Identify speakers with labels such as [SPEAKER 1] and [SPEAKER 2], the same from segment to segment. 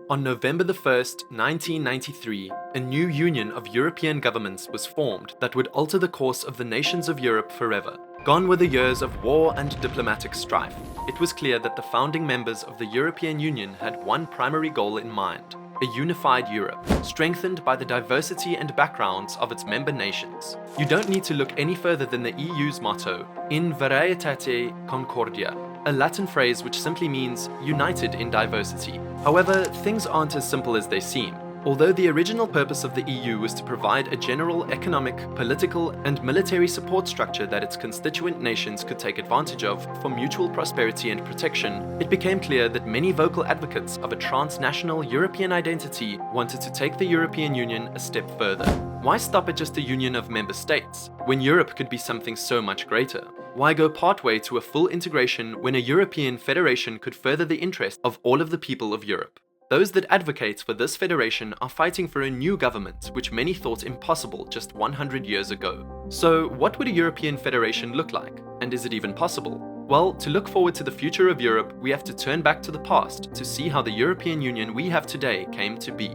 [SPEAKER 1] On November the 1st, 1993, a new union of European governments was formed that would alter the course of the nations of Europe forever. Gone were the years of war and diplomatic strife. It was clear that the founding members of the European Union had one primary goal in mind: a unified Europe, strengthened by the diversity and backgrounds of its member nations. You don't need to look any further than the EU's motto, In varietate concordia, a Latin phrase which simply means united in diversity. However, things aren't as simple as they seem. Although the original purpose of the EU was to provide a general economic, political, and military support structure that its constituent nations could take advantage of for mutual prosperity and protection, it became clear that many vocal advocates of a transnational European identity wanted to take the European Union a step further. Why stop at just a union of member states, when Europe could be something so much greater? Why go partway to a full integration when a European federation could further the interests of all of the people of Europe? Those that advocate for this federation are fighting for a new government, which many thought impossible just 100 years ago. So, what would a European federation look like? And is it even possible? Well, to look forward to the future of Europe, we have to turn back to the past to see how the European Union we have today came to be.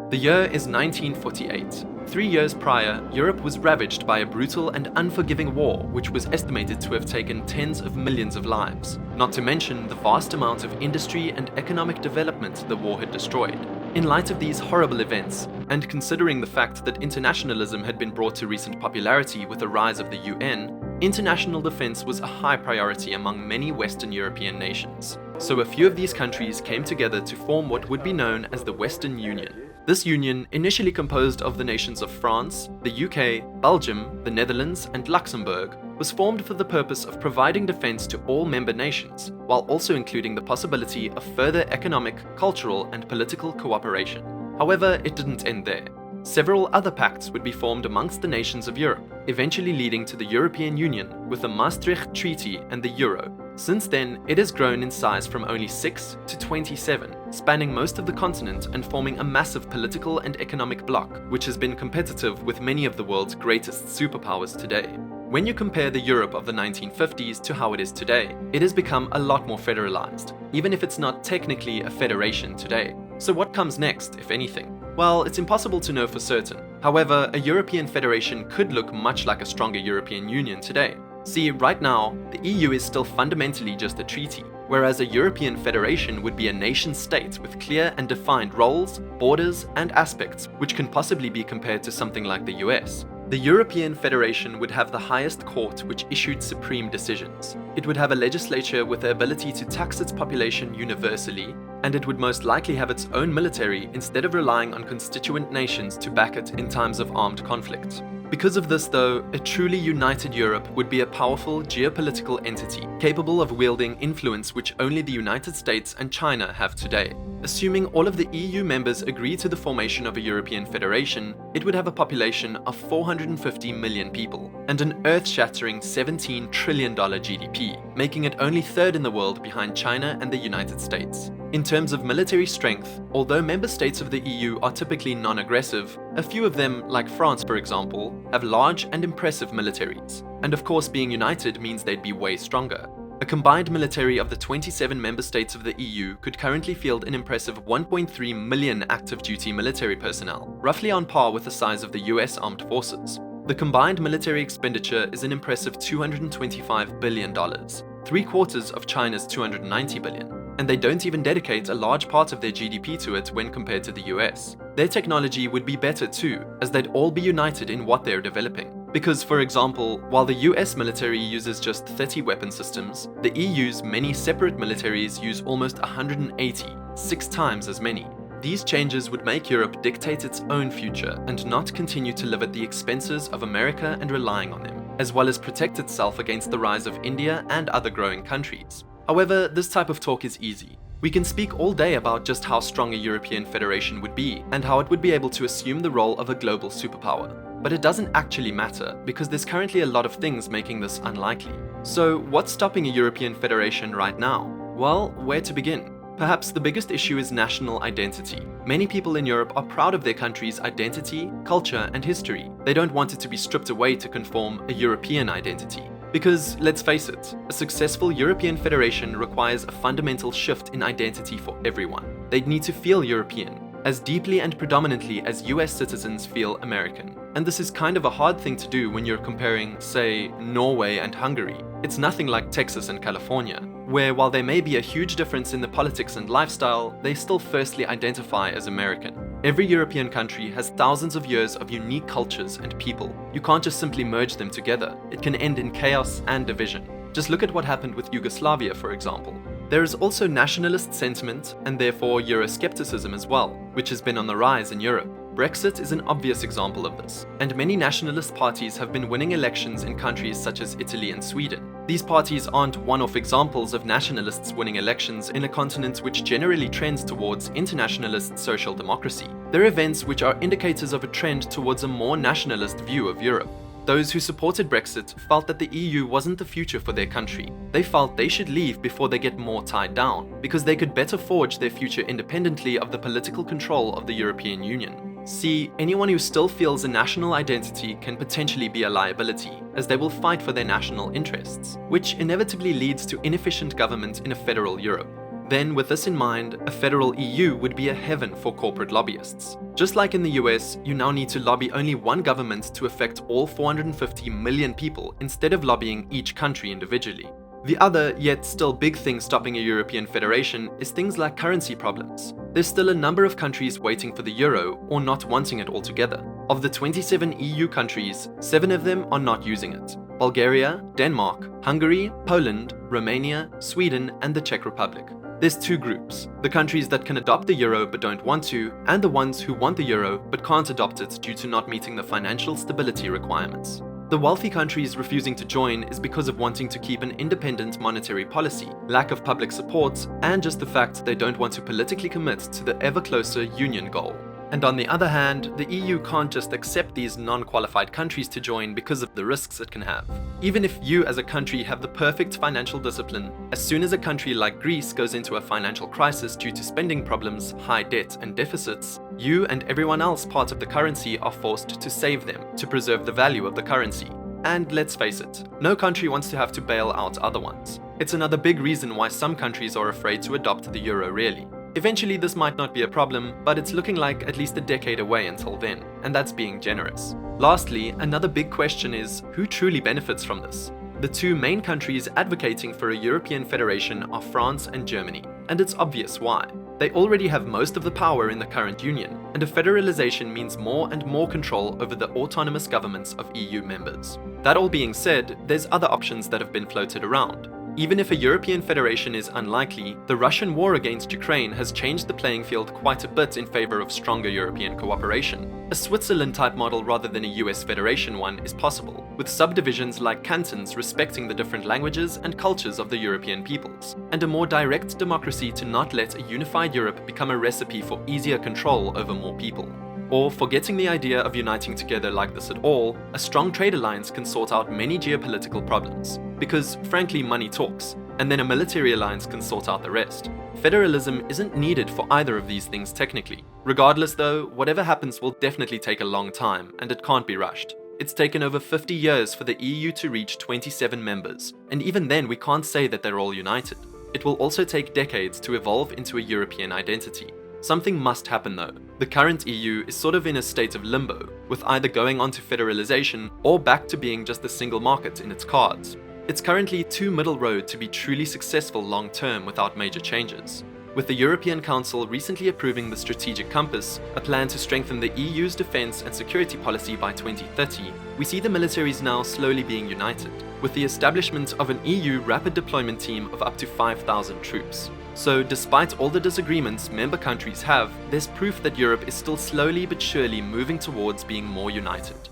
[SPEAKER 1] The year is 1948. 3 years prior, Europe was ravaged by a brutal and unforgiving war, which was estimated to have taken tens of millions of lives, not to mention the vast amount of industry and economic development the war had destroyed. In light of these horrible events, and considering the fact that internationalism had been brought to recent popularity with the rise of the UN, international defense was a high priority among many Western European nations. So a few of these countries came together to form what would be known as the Western Union. This union, initially composed of the nations of France, the UK, Belgium, the Netherlands, and Luxembourg, was formed for the purpose of providing defense to all member nations, while also including the possibility of further economic, cultural, and political cooperation. However, it didn't end there. Several other pacts would be formed amongst the nations of Europe, eventually leading to the European Union with the Maastricht Treaty and the Euro. Since then, it has grown in size from only 6 to 27, spanning most of the continent and forming a massive political and economic bloc, which has been competitive with many of the world's greatest superpowers today. When you compare the Europe of the 1950s to how it is today, it has become a lot more federalized, even if it's not technically a federation today. So what comes next, if anything? Well, it's impossible to know for certain. However, a European federation could look much like a stronger European Union today. See, right now, the EU is still fundamentally just a treaty, whereas a European federation would be a nation-state with clear and defined roles, borders, and aspects which can possibly be compared to something like the US. The European Federation would have the highest court which issued supreme decisions. It would have a legislature with the ability to tax its population universally, and it would most likely have its own military instead of relying on constituent nations to back it in times of armed conflict. Because of this though, a truly united Europe would be a powerful geopolitical entity, capable of wielding influence which only the United States and China have today. Assuming all of the EU members agree to the formation of a European federation, it would have a population of 450 million people, and an earth-shattering $17 trillion GDP, making it only third in the world behind China and the United States. In terms of military strength, although member states of the EU are typically non-aggressive, a few of them, like France for example, have large and impressive militaries. And of course, being united means they'd be way stronger. A combined military of the 27 member states of the EU could currently field an impressive 1.3 million active duty military personnel, roughly on par with the size of the US armed forces. The combined military expenditure is an impressive $225 billion, 3/4 of China's $290 billion. And they don't even dedicate a large part of their GDP to it when compared to the US. Their technology would be better too, as they'd all be united in what they're developing. Because, for example, while the US military uses just 30 weapon systems, the EU's many separate militaries use almost 180, 6 times as many. These changes would make Europe dictate its own future and not continue to live at the expenses of America and relying on them, as well as protect itself against the rise of India and other growing countries. However, this type of talk is easy. We can speak all day about just how strong a European federation would be and how it would be able to assume the role of a global superpower. But it doesn't actually matter, because there's currently a lot of things making this unlikely. So what's stopping a European federation right now? Well, where to begin? Perhaps the biggest issue is national identity. Many people in Europe are proud of their country's identity, culture, and history. They don't want it to be stripped away to conform a European identity. Because, let's face it, a successful European federation requires a fundamental shift in identity for everyone. they'd need to feel European, as deeply and predominantly as US citizens feel American. And this is kind of a hard thing to do when you're comparing, say, Norway and Hungary. It's nothing like Texas and California, where while there may be a huge difference in the politics and lifestyle, they still firstly identify as American. Every European country has thousands of years of unique cultures and people. You can't just simply merge them together. It can end in chaos and division. Just look at what happened with Yugoslavia, for example. There is also nationalist sentiment and therefore Euroscepticism as well, which has been on the rise in Europe. Brexit is an obvious example of this, and many nationalist parties have been winning elections in countries such as Italy and Sweden. These parties aren't one-off examples of nationalists winning elections in a continent which generally trends towards internationalist social democracy. They're events which are indicators of a trend towards a more nationalist view of Europe. Those who supported Brexit felt that the EU wasn't the future for their country. They felt they should leave before they get more tied down, because they could better forge their future independently of the political control of the European Union. See, anyone who still feels a national identity can potentially be a liability, as they will fight for their national interests, which inevitably leads to inefficient government in a federal Europe. Then, with this in mind, a federal EU would be a heaven for corporate lobbyists. Just like in the US, you now need to lobby only one government to affect all 450 million people instead of lobbying each country individually. The other, yet still big thing stopping a European federation is things like currency problems. There's still a number of countries waiting for the euro or not wanting it altogether. Of the 27 EU countries, 7 of them are not using it. Bulgaria, Denmark, Hungary, Poland, Romania, Sweden, and the Czech Republic. There's 2 groups, the countries that can adopt the euro but don't want to, and the ones who want the euro but can't adopt it due to not meeting the financial stability requirements. The wealthy countries refusing to join is because of wanting to keep an independent monetary policy, lack of public support, and just the fact they don't want to politically commit to the ever closer union goal. And on the other hand, the EU can't just accept these non-qualified countries to join because of the risks it can have. Even if you as a country have the perfect financial discipline, as soon as a country like Greece goes into a financial crisis due to spending problems, high debt and deficits, you and everyone else part of the currency are forced to save them, to preserve the value of the currency. And let's face it, no country wants to have to bail out other ones. It's another big reason why some countries are afraid to adopt the euro really. Eventually this might not be a problem, but it's looking like at least a decade away until then, and that's being generous. Lastly, another big question is, who truly benefits from this? The 2 main countries advocating for a European federation are France and Germany, and it's obvious why. They already have most of the power in the current union, and a federalization means more and more control over the autonomous governments of EU members. That all being said, there's other options that have been floated around. Even if a European federation is unlikely, the Russian war against Ukraine has changed the playing field quite a bit in favor of stronger European cooperation. A Switzerland-type model rather than a US federation one is possible, with subdivisions like cantons respecting the different languages and cultures of the European peoples, and a more direct democracy to not let a unified Europe become a recipe for easier control over more people. Or, forgetting the idea of uniting together like this at all, a strong trade alliance can sort out many geopolitical problems. Because, frankly, money talks, and then a military alliance can sort out the rest. Federalism isn't needed for either of these things technically. Regardless though, whatever happens will definitely take a long time, and it can't be rushed. It's taken over 50 years for the EU to reach 27 members, and even then we can't say that they're all united. It will also take decades to evolve into a European identity. Something must happen though. The current EU is sort of in a state of limbo, with either going on to federalization or back to being just a single market in its cards. It's currently too middle road to be truly successful long term without major changes. With the European Council recently approving the Strategic Compass, a plan to strengthen the EU's defense and security policy by 2030, we see the militaries now slowly being united, with the establishment of an EU rapid deployment team of up to 5,000 troops. So despite all the disagreements member countries have, there's proof that Europe is still slowly but surely moving towards being more united.